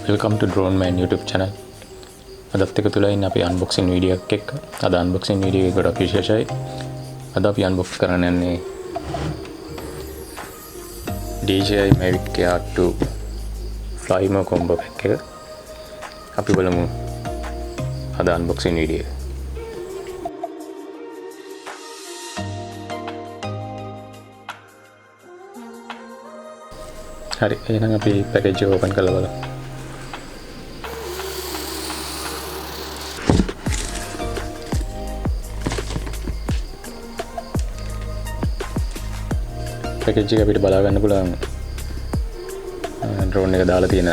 Welcome to Drone Man YouTube channel. අදත් එක තුල ඉන්න අපි unboxing video එකක් එක්ක. අද unboxing video එක ගොඩක් විශේෂයි. අද අපි unbox කරන්න යන්නේ DJI Mavic Air 2 fly mode combo pack එක. අපි බලමු අද unboxing video එක. හරි එහෙනම් අපි package එක open කරලා බලමු. package එක අපිට බලා ගන්න පුළුවන් drone එක දාලා තියෙන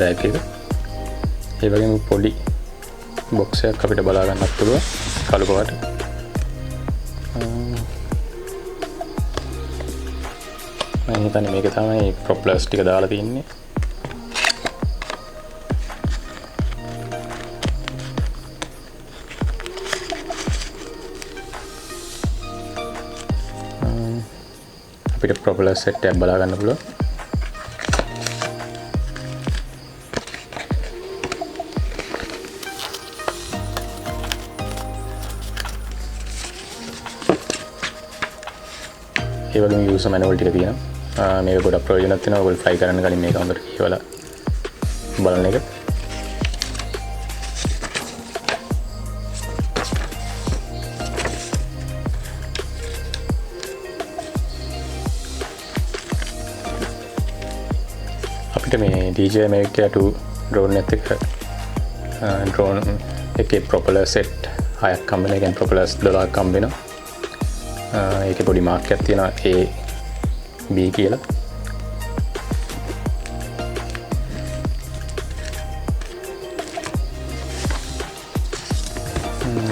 bag එක. ඒ වගේම පොඩි box එකක් අපිට බලා ගන්නත් පුළුවන් කළු පාට. මම හිතන්නේ මේක තමයි propellers ටික දාලා තින්නේ. අපිට propellers set එකක් බලා ගන්න පුළුවන්. ඒ වගේම user manual ටික තියෙනවා. මේක ගොඩක් ප්‍රයෝජනවත් වෙනවා. ඔයගොල්ලෝ fly කරන්න කලින් මේක හොඳට කියවලා බලන එක. අපිට මේ DJI Mavic Air 2 drone එකත් එක්ක drone එකේ propeller set 6ක් හම්බ වෙනවා. ඒ කියන්නේ propellers 12ක් හම්බ වෙනවා. ඒකේ පොඩි මාක් එකක් තියෙනවා A B කියලා.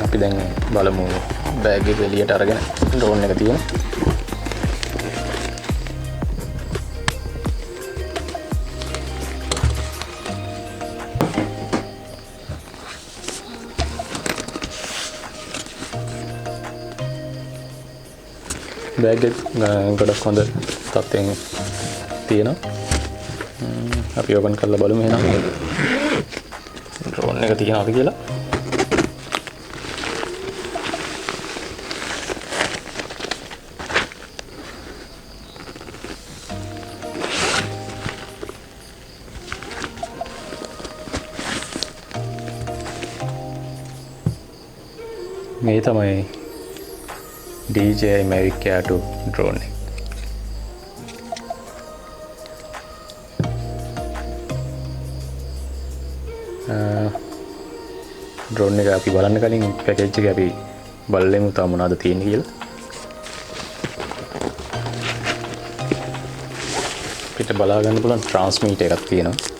අපි දැන් බලමු බෑග් එක එළියට අරගෙන drone එක තියෙන. බෑග් එක ගොඩක් හොඳ තත්ත්වයෙන් තියෙනවා. අපි ඕපන් කරලා බලමු එහෙනම් drone එක තියෙනවද කියලා. මේ තමයි DJI Mavic Air 2 drone එක. drone එක අපි බලන්න කලින් package එක අපි බලලෙමු තා මොනවද තියෙන්නේ කියලා. අපිට බලා ගන්න පුළුවන් transmitter එකක් තියෙනවා.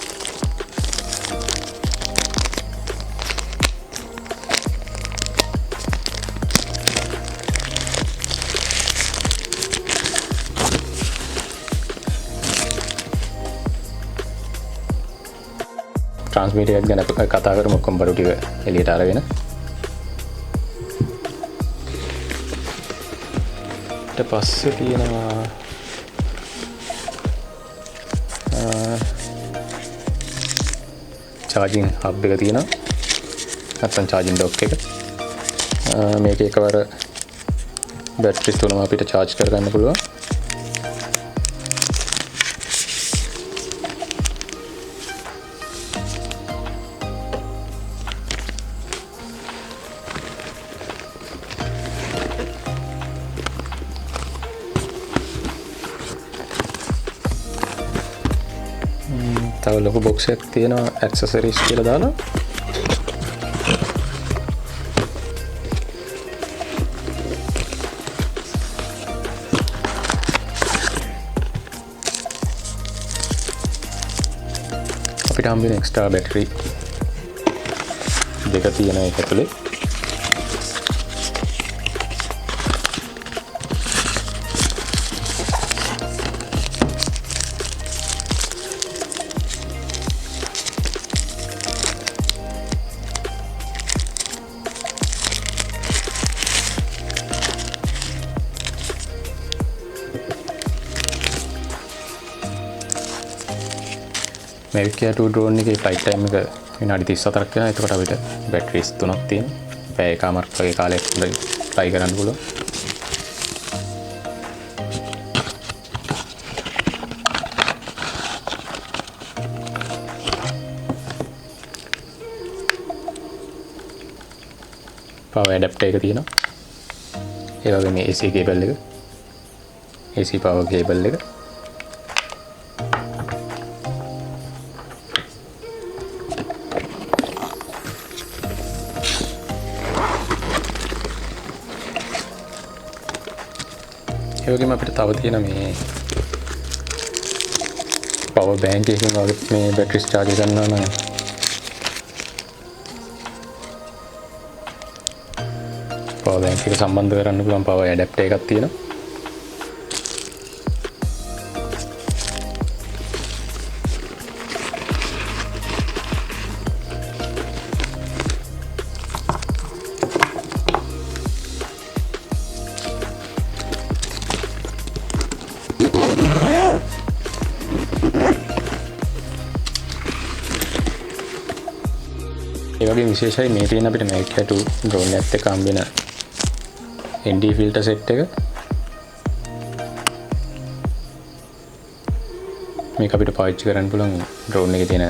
transmitter එකක් ගැන කතා කරමු කොම්බරු ටික එළියට අරගෙන. ඊට පස්සේ තියෙනවා charging hub එක තියෙනවා. නැත්නම් charging dock එක. මේකේ එකවර බැටරි තුනම අපිට charge කරගන්න පුළුවන්. තව ලොකු box එකක් තියෙනවා accessories කියලා දාලා. අපිට හම්බ වෙන extra battery දෙක තියෙනවා ඒක ඇතුලේ. Mavic Air 2 drone එකේ flight time එක විනාඩි 34ක් යනවා. එතකොට අපිට batteries 3ක් තියෙනවා. පැය එකමාරක් වගේ කාලයක් fly කරන්න පුළුවන්. power adapter එක තියෙනවා. ඒ වගේම AC cable එක. AC power cable එක. ඒ වගේම අපිට තව තියෙන මේ power bank එකකින් වගේ මේ batteries charge කරනවා නම් power bank එක සම්බන්ධ කරන්න පුළුවන් power adapter එකක් තියෙනවා. ඒ වගේ විශේෂයි මේ තියෙන අපිට Mavic Air 2 drone එකත් එක්ක හම්බ වෙන ND filter set එක. මේක අපිට පාවිච්චි කරන්න පුළුවන් drone එකේ තියෙන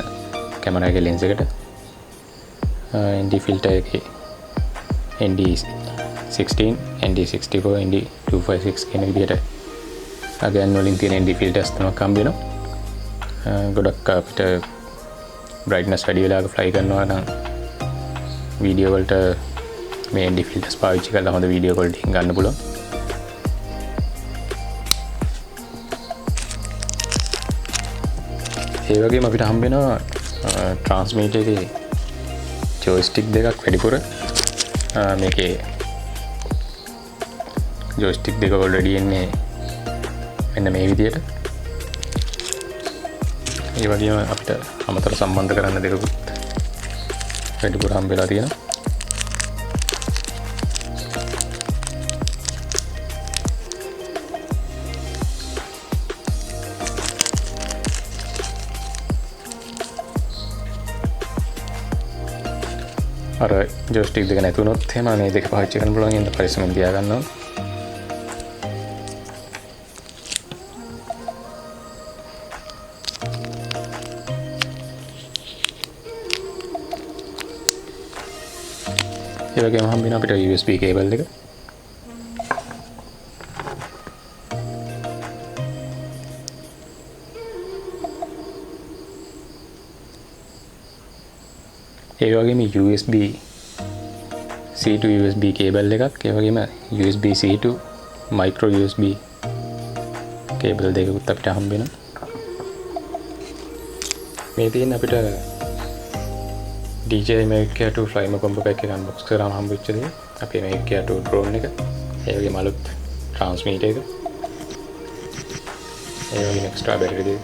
කැමරා එකේ lens එකට. ND filter එකේ ND 16, ND 64, ND 256 කියන විදිහට අගයන් වලින් තියෙන ND filters තුනක් හම්බ වෙනවා. ගොඩක් අපිට brightness වැඩි වෙලාවක fly කරනවා නම් වීඩියෝ වලට මේ ND filters පාවිච්චි කරලා හොඳ වීඩියෝ quality ගන්න පුළුවන්. ඒ වගේම අපිට හම්බ වෙනවා transmitter එකේ joystick දෙකක් වැඩිපුර. මේකේ joystick දෙක already එන්නේ මෙන්න මේ විදිහට. ඒ වගේම අපිට අමතර සම්බන්ධ කරන්න දෙකකුත් වැඩිපුර හම්බෙලා තියෙනවා. අර ජොයිස්ටික් දෙක නැතුනොත් එහෙම මේ දෙක පාවිච්චි කරන්න පුළුවන්. ඉතින් පරිස්සමෙන් තියාගන්න ඕන. ඒ වගේම හම්බ වෙනවා අපිට USB cable එක. ඒ වගේම USB C to USB cable එකක්. ඒ වගේම USB C to micro USB cable දෙකකුත් අපිට හම්බ වෙනවා. මේ තියෙන අපිට DJI Mavic Air 2 Flyme combo pack එක unbox කරාම හම්බෙච්ච දේ. අපේ Mavic Air 2 drone එක. ඒ වගේම අලුත් transmitter එක. ඒ වගේම extra battery දෙක.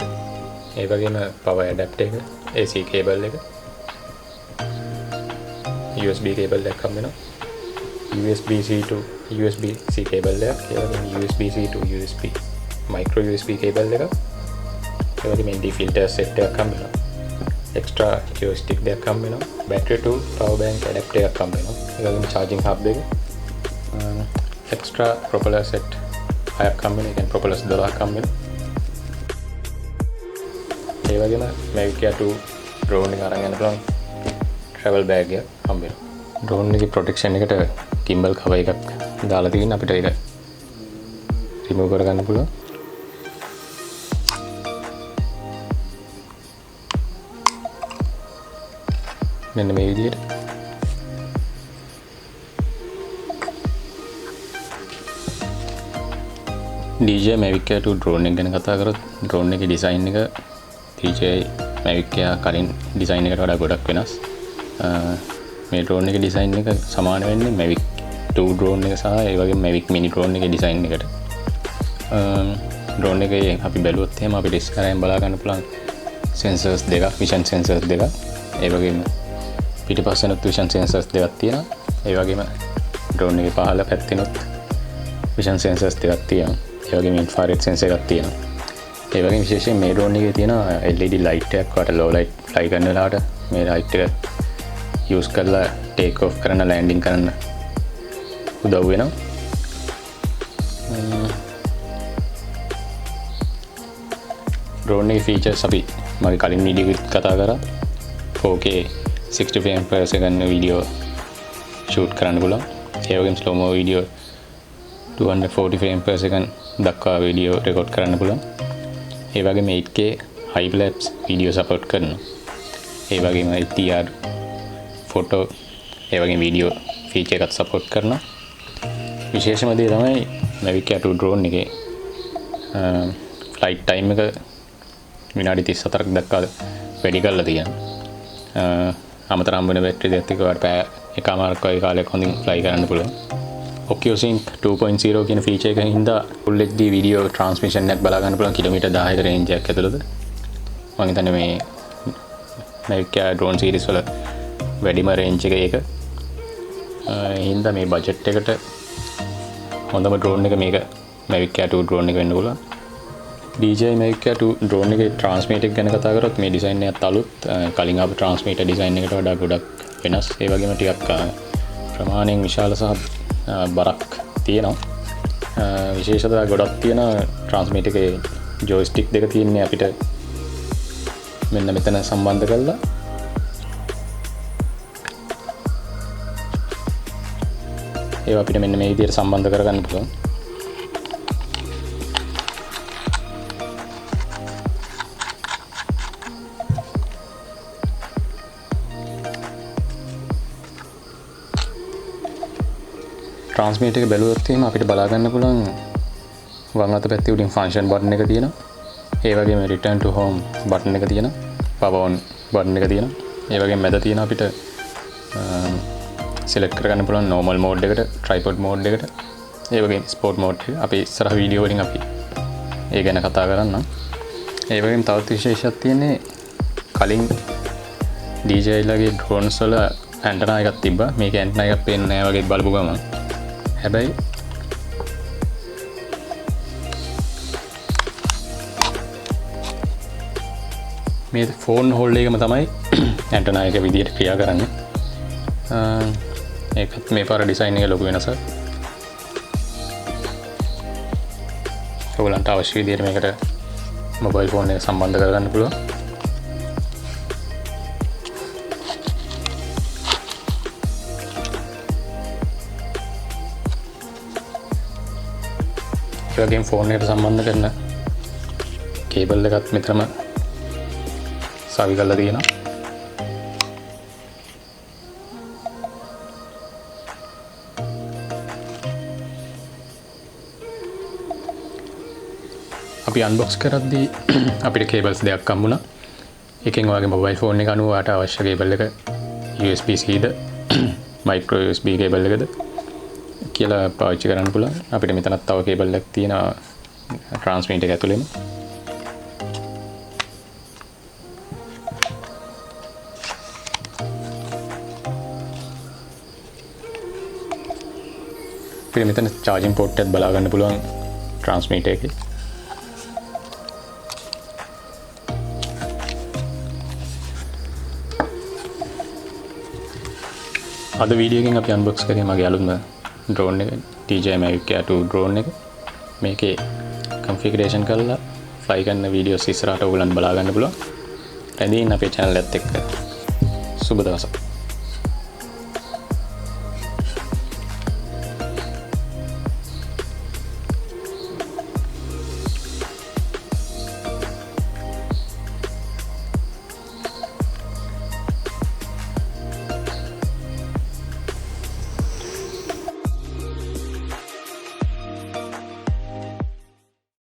ඒ වගේම power adapter එක, AC cable එක, USB cable එකක් හම්බ වෙනවා. USB-C to USB-C cable එකක්. ඒ වගේම USB-C to USB micro USB cable එකක්. ඒ වගේම ND filter set එකක් හම්බ වෙනවා. extra joystick දෙකක් හම්බ වෙනවා. battery to power bank adapter එකක් හම්බ වෙනවා. ඒ වගේම charging hub දෙක. extra propeller set 6ක් හම්බ වෙනවා. ඒ කියන්නේ propellers 12ක් හම්බ වෙනවා. ඒ වගේම Mavic Air 2 drone එක අරන් යන පුළුවන් travel bag එක හම්බ වෙනවා. drone එකේ protection එකට gimbal cover එකක් දාලා තියෙන අපිට ඒක remove කරගන්න පුළුවන්. මෙන්න මේ විදිහට. DJI Mavic Air 2 drone එක ගැන කතා කරොත් drone එකේ design එක DJI Mavic Air කලින් design එකට වඩා ගොඩක් වෙනස්. මේ drone එකේ design එක සමාන වෙන්නේ Mavic 2 drone එක සහ ඒ වගේම Mavic mini drone එකේ design එකට. drone එකේ අපි බැලුවොත් එහෙම අපිට ඉස්සරහින් බලා ගන්න පුළුවන් sensors දෙකක්, vision sensors දෙකක්. ඒ වගේම පිටිපස්සෙනුත් vision sensors දෙකක් තියෙනවා. ඒ වගේම drone එකේ පහළ පැත්තෙනුත් vision sensors දෙකක් තියෙනවා. ඒ වගේම infrared sensor එකක් තියෙනවා. ඒ වගේ විශේෂයෙන් මේ ඩ්‍රෝන් එකේ තියෙන LED light එකක් වට low light fly කරන වෙලාවට මේ light එක use කරලා take off කරන landing කරන්න උදව් වෙනවා. ඩ්‍රෝන් එකේ features අපි මගේ කලින් වීඩියෝ එකත් කතා කරා. 4K 60 frames per second video shoot කරන්න පුළුවන්. ඒ වගේම slow mo video 240 frames per second දක්වා වීඩියෝ රෙකෝඩ් කරන්න පුළුවන්. ඒ වගේම 8K Hyperlapse වීඩියෝ support කරනවා. ඒ වගේම HDR ෆොටෝ ඒ වගේ වීඩියෝ ෆීචර් එකත් support කරනවා. විශේෂම දේ තමයි Mavic Air 2 drone එකේ flight time එක විනාඩි 34ක් දක්වා වැඩි කරලා තියෙනවා. අමතර හම්බ වෙන බැටරි දෙකත් එක්ක වට පැය එකමාරක් වගේ කාලයක් හොඳින් fly කරන්න පුළුවන්. OcuSync 2.0 කියන ෆීචර් එකකින් හින්දා full HD video transmission එකක් බලා ගන්න පුළුවන් කිලෝමීටර් 10ක range එකක් ඇතුළත. මම හිතන්නේ මේ Mavic Air drone series වල වැඩිම range එක ඒක. හින්දා මේ budget එකට හොඳම drone එක මේක Mavic Air 2 drone එක වෙන්න පුළුවන්. DJI Mavic Air 2 drone එකේ transmitter එක ගැන කතා කරොත් මේ design එකත් අලුත්. කලින් ආපු transmitter design එකට වඩා ගොඩක් වෙනස්. ඒ වගේම ටිකක් ප්‍රමාණයෙන් විශාල සහ බරක් තියෙනවා. විශේෂතා ගොඩක් තියෙන transmitter එකේ joystick දෙක තියෙන්නේ අපිට මෙන්න මෙතන සම්බන්ධ කරලා ඒවා අපිට මෙන්න මේ විදිහට සම්බන්ධ කරගන්න පුළුවන්. ට්‍රාන්ස්මිටර් එක බැලුවොත් එහෙම අපිට බලා ගන්න පුළුවන් වම් අත පැත්තේ උඩින් ෆන්ක්ෂන් බටන් එක තියෙනවා. ඒ වගේම return to home බටන් එක තියෙනවා. power on බටන් එක තියෙනවා. ඒ වගේම මැද තියෙන අපිට select කරගන්න පුළුවන් normal mode එකට, tripod mode එකට, ඒ වගේම sport mode එක. අපි ඉස්සරහ වීඩියෝ වලින් අපි ඒ ගැන කතා කරන්නම්. ඒ වගේම තවත් විශේෂයක් තියෙන්නේ කලින් DJI ලගේ drones වල antenna එකක් තිබ්බා. මේක antenna එකක් පේන්නේ නැහැ වගේ බලපු ගමන්. හැබැයි මේ ෆෝන් හෝල්ඩර් එකම තමයි antenna එක විදියට ක්‍රියා කරන්නේ. ඒකත් මේ පාර ඩිසයින් එක ලොකු වෙනසක්. ඔයගලන්ට අවශ්‍ය විදියට මේකට මොබයිල් ෆෝන් එක සම්බන්ධ කරගන්න පුළුවන්. ඒ වගේම ෆෝන් එකට සම්බන්ධ කරන කේබල් එකත් මෙතනම සවි කරලා තියෙනවා. අපි unbox කරද්දී අපිට cables දෙකක් හම්බුණා. එකෙන් ඔයාගේ mobile phone එක අනුව ඔයාට අවශ්‍ය cable එක USB-C ද micro USB cable එකද කියලා පාවිච්චි කරන්න පුළුවන්. අපිට මෙතනත් තව cable එකක් තියෙනවා transmitter එක ඇතුළේම. අපිට මෙතන charging port එකක් බලා ගන්න පුළුවන් transmitter එකේ. අද වීඩියෝ එකෙන් අපි unbox කරේ මගේ අලුත්ම drone එක DJI Mavic Air 2 drone එක. මේකේ configuration කරලා fly කරන videos ඉස්සරහට ඔයගොල්ලන් බලා ගන්න පුළුවන්. රැඳී ඉන්න අපේ channel එකත් එක්ක. සුබ දවසක්.